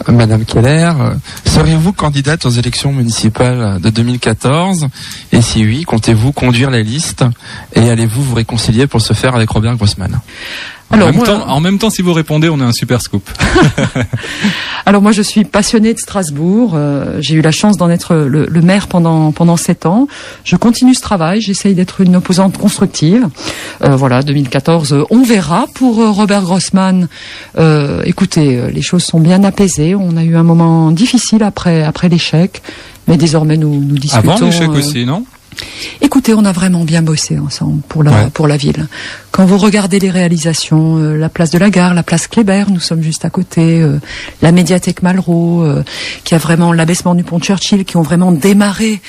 Madame Keller, seriez-vous candidate aux élections municipales de 2014? Et si oui, comptez-vous conduire les listes et allez-vous vous réconcilier pour ce faire avec Robert Grossman? Alors, en même temps, si vous répondez, on a un super scoop. Alors moi, je suis passionnée de Strasbourg. J'ai eu la chance d'en être le maire pendant 7 ans. Je continue ce travail. J'essaye d'être une opposante constructive. Voilà, 2014, on verra. Pour Robert Grossman, écoutez, les choses sont bien apaisées. On a eu un moment difficile après l'échec, mais désormais nous discutons. Avant l'échec aussi, non? Écoutez, on a vraiment bien bossé ensemble pour la ville. Quand vous regardez les réalisations, la place de la Gare, la place Kléber, nous sommes juste à côté, la médiathèque Malraux, qui a vraiment l'abaissement du pont Churchill, qui ont vraiment démarré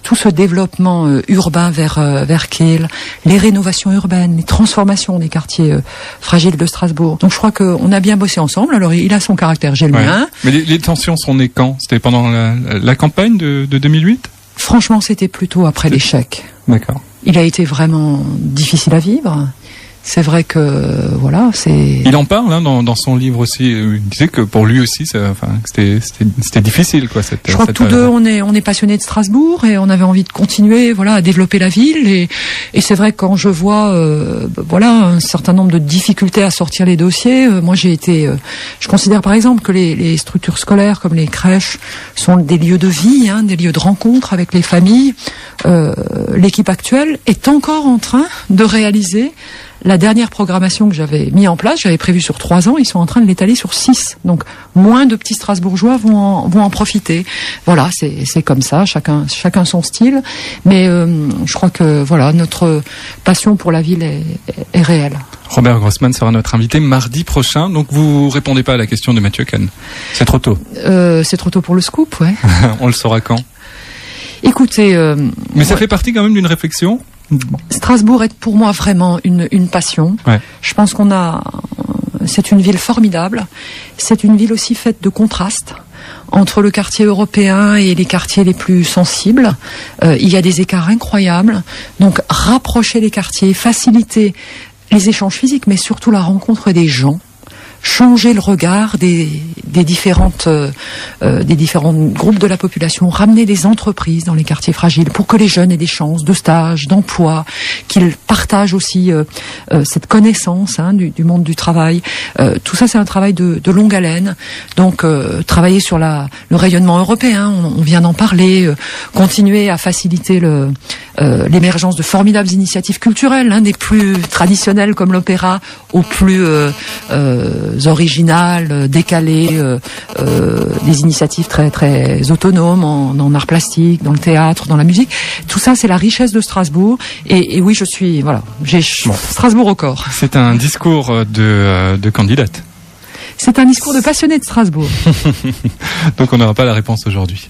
tout ce développement urbain vers Kehl, les rénovations urbaines, les transformations des quartiers fragiles de Strasbourg. Donc je crois qu'on a bien bossé ensemble. Alors il a son caractère, j'ai le mien. Mais les tensions sont nées quand? C'était pendant la campagne de 2008? Franchement, c'était plutôt après l'échec. D'accord. Il a été vraiment difficile à vivre. C'est vrai que voilà, c'est. Il en parle dans son livre aussi. Il disait que pour lui aussi, c'était difficile quoi. Je crois que tous deux, on est passionnés de Strasbourg et on avait envie de continuer, voilà, à développer la ville. Et c'est vrai que quand je vois, voilà, un certain nombre de difficultés à sortir les dossiers, moi je considère par exemple que les structures scolaires comme les crèches sont des lieux de vie, des lieux de rencontre avec les familles. L'équipe actuelle est encore en train de réaliser la dernière programmation que j'avais mis en place. J'avais prévu sur 3 ans, ils sont en train de l'étaler sur 6. Donc moins de petits Strasbourgeois vont en profiter. Voilà, c'est comme ça, chacun son style. Mais je crois que voilà, notre passion pour la ville est réelle. Robert Grossman sera notre invité mardi prochain. Donc vous répondez pas à la question de Mathieu Kahn. C'est trop tôt. C'est trop tôt pour le scoop, ouais. On le saura quand? Écoutez, mais ça fait partie quand même d'une réflexion. Strasbourg est pour moi vraiment une passion. Ouais. Je pense c'est une ville formidable. C'est une ville aussi faite de contrastes entre le quartier européen et les quartiers les plus sensibles. Il y a des écarts incroyables. Donc rapprocher les quartiers, faciliter les échanges physiques, mais surtout la rencontre des gens. Changer le regard des différents groupes de la population, ramener des entreprises dans les quartiers fragiles pour que les jeunes aient des chances de stage, d'emploi, qu'ils partagent aussi cette connaissance du monde du travail. Tout ça, c'est un travail de longue haleine. Donc, travailler sur le rayonnement européen, on vient d'en parler, continuer à faciliter l'émergence de formidables initiatives culturelles, des plus traditionnelles comme l'opéra aux plus originales, décalées, des initiatives très très autonomes en art plastique, dans le théâtre, dans la musique. Tout ça, c'est la richesse de Strasbourg. Et oui, j'ai Strasbourg au corps. C'est un discours de candidate. C'est un discours de passionné de Strasbourg. Donc on n'aura pas la réponse aujourd'hui.